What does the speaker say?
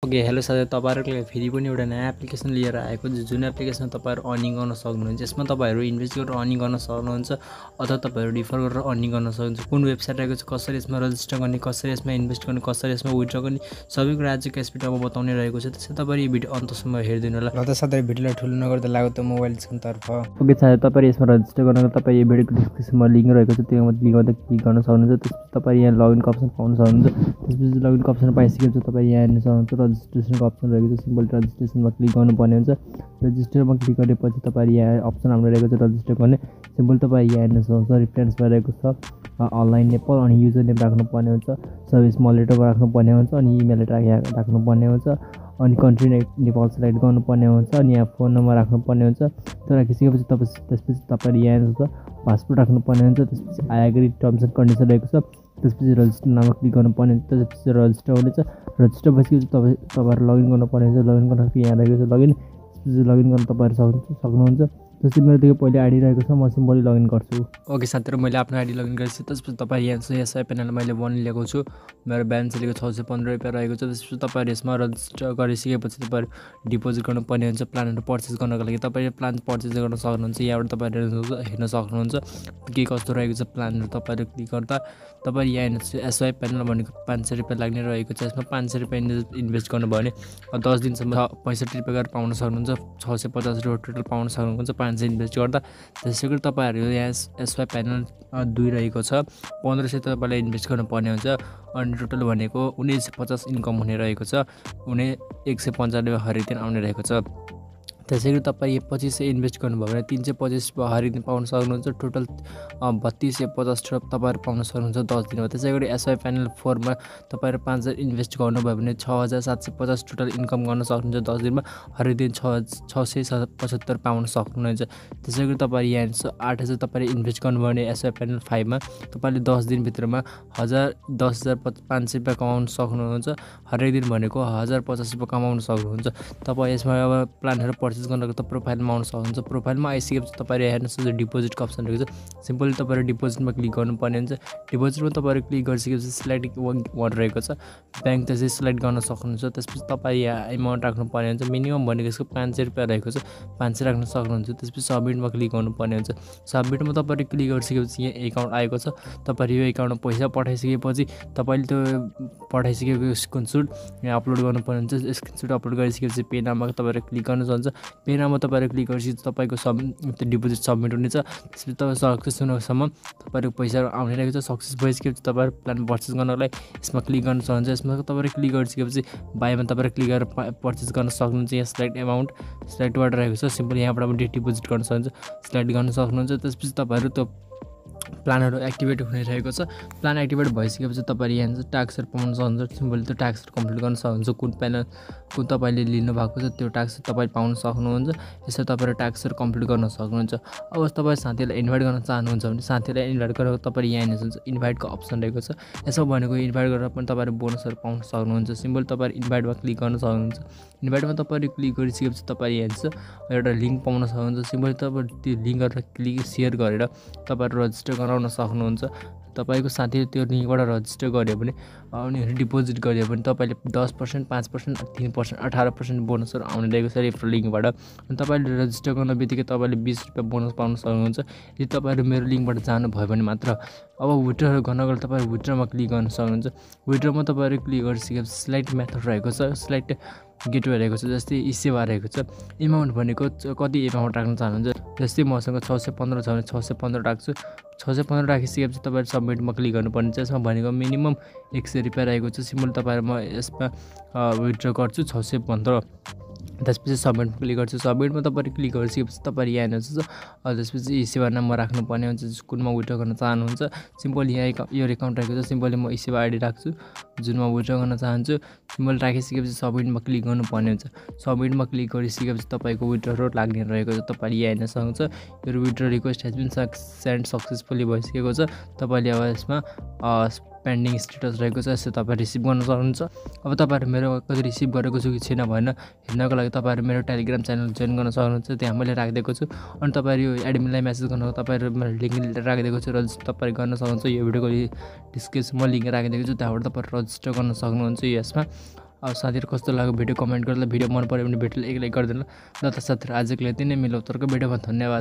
Okay hello साथै तपाईहरुको लागि फेरि पनि एउटा नयाँ एप्लिकेसन लिएर आएको जुन एप्लिकेसन तपाईहरु अर्निङ गर्न सक्नुहुन्छ। यसमा तपाईहरु इन्भेस्ट गरेर अर्निङ गर्न सक्नुहुन्छ अथवा तपाईहरु डिफर गरेर अर्निङ गर्न सक्नुहुन्छ। कुन वेबसाइट रहेको छ, कसरी यसमा रजिस्टर गर्ने, कसरी यसमा इन्भेस्ट गर्ने, कसरी यसमा विथड्र गर्ने, सबै कुरा आज यस भिडियोमा बताउने रहेको छ। त्यसैले तपाईहरु यो भिडियो अन्तसम्म हेरिदिनु होला। ल त साथै भिडियोलाई ठुलो नगर्दै लागौ त मोबाइल स्क्रिनतर्फ। ओके साथै तपाईहरु यसमा रजिस्टर गर्नको तपाईं यो भिडियोको डिस्क्रिप्सनमा लिंक रहेको छ, त्यसमा क्लिक गर्दा क्लिक गर्न सक्नुहुन्छ। त्यसपछि तपाईं यहाँ लगइनको अप्सन पाउन सक्नुहुन्छ। त्यसपछि लगइनको अप्सन पाइसकेपछि तपाईं यहाँ हेर्न सक्नुहुन्छ रजिस्ट्रेसनको अप्सन रहेको छ। सिम्पल रजिस्ट्रेसनमा क्लिक गर्नुपर्ने हुन्छ। रजिस्टरमा क्लिक गरेपछि तपाईहरु यहाँ अप्सन हाम्रो रहेको छ रजिस्टर गर्ने। सिम्पल तपाईं यहाँ हेर्न सक्नुहुन्छ रेफरेन्समा रहेको छ अनलाइन नेपाल अनि युजर नेम राख्नुपर्ने हुन्छ, सर्भिस मोलेटरमा राख्नुपर्ने हुन्छ अनि इमेल एड्रेस राख्नुपर्ने हुन्छ अनि कन्ट्री नेपाल सिलेक्ट गर्नुपर्ने हुन्छ अनि यहाँ फोन नम्बर राख्नुपर्ने हुन्छ। त्यो राखिसकेपछि त्यसपछि तपाईहरु यहाँ हेर्नुहुन्छ पासपोर्ट राख्नुपर्ने हुन्छ। त्यसपछि I agree terms and condition रहेको छ। त्यसपछि रजिस्टर नाममा क्लिक गर्नुपर्ने हुन्छ। त्यसपछि रजिस्टर हुनेछ। रजिस्टर भइसकेपछि तपाईहरु लगइन गर्नुपर्ने हुन्छ। लगइन गर्नको यहाँ रहेको छ लगइन। त्यसपछि लगइन गर्न तपाईहरु सक्नुहुन्छ। जस्तै मेरोदेखि पहिले आइडी रहेको छ, म सिम्पली लगइन गर्छु। ओके साथीहरु मैले आफ्नो आइडी लगइन गरेछु। त्यसपछि तपाईहरु यहाँ एसआई प्यानल मैले 1 लिएको छु। मेरो ब्यालेन्स लेखेको 615 रुपैयाँ रहेको छ। त्यसपछि तपाईहरु यसमा रजिस्टर गरिसकेपछि तपाईहरु डिपोजिट गर्नुपर्ने हुन्छ प्लानहरु पर्चेज गर्नको लागि। तपाईहरु प्लान पर्चेज गर्न सक्नुहुन्छ। यहाँबाट तपाईहरु हेर्न सक्नुहुन्छ के कस्तो रहेको छ प्लानहरु। तपाईहरु क्लिक गर्दा तपाईहरु यहाँ एसआई प्यानल भनेको 500 रुपैयाँ लाग्ने रहेको छ। यसमा 500 रुपैयाँ इन्भेस्ट गर्नुभयो भने 10 दिनसम्म 65 रुपैयाँ गरेर पाउन सक्नुहुन्छ। 650 रुपैयाँ टोटल पाउन सक्नुहुन्छ 500 इन्भेस्ट गर्दा। त्यसैगरी तपाईहरु यहाँ एसवाई प्यानल 2 रहेको छ। 1500 तपाईले इन्भेस्ट गर्नुपर्ने हुन्छ अनि टोटल भनेको 1950 इन्कम हुने रहेको छ। 195 हरेक दिन आउने रहेको छ। त्यसैगरी तपाईं 2500 इन्भेस्ट गर्नुभयो भने 325 हरेक दिन पाउन सक्नुहुन्छ। टोटल 3250 तपाईहरु पाउन सक्नुहुन्छ 10 दिनमा। त्यसैगरी एसवाई प्यानल 4 मा तपाईहरु 5000 इन्भेस्ट गर्नुभयो भने 6750 टोटल इन्कम गर्न सक्नुहुन्छ 10 दिनमा। हरेक दिन 675 पाउन सक्नुहुन्छ। त्यसैगरी तपाईहरु यहाँ 8000 तपाईले इन्भेस्ट गर्नुभयो भने एसवाई प्यानल 5 मा तपाईले 10 दिन भित्रमा 10500 रुपैयाँ कमाउन सक्नुहुन्छ। हरेक दिन भनेको 1050 रुपैयाँ कमाउन सक्नुहुन्छ। तपाई यसमा अब प्लानहरु पर्चेज गर्नको त प्रोफाइलमा आउन सक्नुहुन्छ। प्रोफाइलमा आइसकेपछि तपाईहरु हेर्नुस् डिपोजिटको अप्सन रहेको छ। सिम्पली तपाईहरु डिपोजिटमा क्लिक गर्नुपर्ने हुन्छ। डिपोजिटमा तपाईहरु क्लिक गरिसकेपछि सिलेक्ट वान रहेको छ। ब्याङ्क त्यसै सिलेक्ट गर्न सक्नुहुन्छ। त्यसपछि तपाई यहाँ अमाउन्ट राख्नुपर्ने हुन्छ। मिनिमम भनेको यसको 500 रुपैयाँ रहेको छ। 500 राख्न सक्नुहुन्छ। त्यसपछि सबमिटमा क्लिक गर्नुपर्ने हुन्छ। सबमिटमा तपाईहरु क्लिक गरिसकेपछि यहाँ एकाउन्ट आएको छ। तपाईहरु यो एकाउन्टमा पैसा पठाइसकेपछि तपाईले त्यो पठाइसकेको स्क्रिनशट यहाँ अपलोड गर्नुपर्ने हुन्छ। स्क्रिनशट अपलोड गरिसकेपछि पे नाममा तपाईहरु क्लिक गर्न सक्नुहुन्छ। पे नाममा तपाईहरु क्लिक गरिसकेपछि तपाईको त्यो डिपोजिट सबमिट हुनेछ। त्यसपछि तपाईं सक्सेस हुनसम्म तपाईहरुको पैसा आउने रहेको छ। सक्सेस भइसकेपछि तपाईहरु प्लान पर्चेज गर्नको लागि यसमा क्लिक गर्न सक्नुहुन्छ। यसमा तपाईहरु क्लिक गरिसकेपछि बाइमा तपाईहरु क्लिक गरेर पर्चेज गर्न सक्नुहुन्छ। यहाँ सिलेक्ट अमाउन्ट सिलेक्टबाट रहेको छ। सिम्पली यहाँबाट पनि डिपोजिट गर्न सक्नुहुन्छ, सिलेक्ट गर्न सक्नुहुन्छ। त्यसपछि तपाईहरु त्यो प्लानहरु एक्टिभेट हुने रहेको छ। प्लान एक्टिभेट भइसकेपछि तपाईहरु यहाँ ट्याक्सहरु पाउन सक्नुहुन्छ। सिम्पली त्यो ट्याक्सहरु कम्प्लिट गर्न सक्नुहुन्छ। कुन प्यानल कुन तपाईले लिनु भएको छ त्यो ट्याक्स तपाईले पाउन सक्नुहुन्छ। यसरी तपाईहरु ट्याक्सहरु कम्प्लिट गर्न सक्नुहुन्छ। अब तपाईं साथीहरुलाई इन्भाइट गर्न चाहनुहुन्छ भने साथीहरुलाई इन्भाइट गरेर तपाईले यहाँ हेर्नुहुन्छ इन्भाइटको अप्सन रहेको छ। यसो भनेको इन्भाइट गरेर पनि तपाईहरु बोनसहरु पाउन सक्नुहुन्छ। सिम्पल तपाईहरु इन्भाइटमा क्लिक गर्न सक्नुहुन्छ। इन्भाइटमा तपाईहरु क्लिक गरिसकेपछि तपाईले हेर्नुहुन्छ एउटा लिंक पाउन सक्नुहुन्छ। सिम्पली तपाईहरु त्यो लिंक गरेर क्लिक शेयर गरेर तपाईहरु रजिस्टर गराउन सक्नुहुन्छ। तपाईको साथीले त्यो लिंकबाट रजिस्टर गर्यो भने अनि डिपोजिट गर्यो भने तपाईले 10%, 5%, 3%, 18% बोनसहरु आउने रहेको छ रेफरल लिंकबाट। अनि तपाईले रजिस्टर गर्न बित्तिकै तपाईले 20 रुपैयाँ बोनस पाउन सक्नुहुन्छ। यदि तपाईहरु मेरो लिंकबाट जानु भयो भने मात्र। अब विथड्र गर्नको लागि तपाईहरु विथड्रमा क्लिक गर्न सक्नुहुन्छ। विथड्रमा तपाईहरु क्लिक गरिसकेपछि सिलेक्ट मेथड रहेको छ। सिलेक्ट गेटवे रहेको छ। जस्तै एसेवा रहेको छ। अमाउन्ट भनेको कति अमाउन्ट राख्न चाहनुहुन्छ। जस्तै मसँग 615 छ भने 615 राख्छु। 615 राखिसकेपछि तपाईहरु सबमिटमा क्लिक गर्नुपर्ने हुन्छ। यसमा भनेको मिनिमम 100 रुपैयाँ रहेको छ। सिम्पल तपाईहरु म यसमा विथड्र गर्छु 615। त्यसपछि सबमिटमा क्लिक गर्छु। सबमिटमा तपाईहरु क्लिक गरिसकेपछि तपाईहरु यहाँ हेर्नुहुन्छ त्यसपछि एसेवा नम्बर राख्नुपर्ने हुन्छ कुनमा विथड्र गर्न चाहनुहुन्छ। सिम्पल यहाँ यो एकाउन्ट रहेको छ। सिम्पली म एसेवा आइडी राख्छु जुनमा विथड्र गर्न चाहन्छु। सिम्पल राखिसकेपछि सबमिटमा क्लिक गर्नुपर्ने हुन्छ। सबमिटमा क्लिक गरिसकेपछि तपाईको विथड्र लाग्ने रहेको छ। तपाईले यहाँ हेर्न सक्नुहुन्छ यो withdraw request has been send successfully भइसकेको छ। तपाईले अब यसमा पेन्डिङ स्टेटस रहेको छ। यसो तपाईहरु रिसिभ गर्न सक्नुहुन्छ। अब तपाईहरु मेरो कति रिसिभ गरेको छु कि छैन भनेर हेर्नको लागि तपाईहरु मेरो टेलिग्राम च्यानल जोइन गर्न सक्नुहुन्छ। त्यहाँ मैले राखिदिएको छु। अनि तपाईहरु यो एडमिनलाई मेसेज गर्न तपाईहरु मेरो लिंक राखिदिएको छु। रजिस्टर तपाईहरु गर्न सक्नुहुन्छ। यो भिडियोको डिस्क्रिप्सनमा लिंक राखिदिएको छु। त्यहाँबाट तपाईहरु रजिस्टर गर्न सक्नुहुन्छ। यसमा साथीहरू कस्तो लाग्यो भिडियो कमेन्ट गरेर भिडियो मन पऱ्यो भने भिडियोलाई एक लाइक गरिदिनु ल। त साथीहरू आजको लागि यति नै, मिल्यो उत्तरको भिडियोमा। धन्यवाद।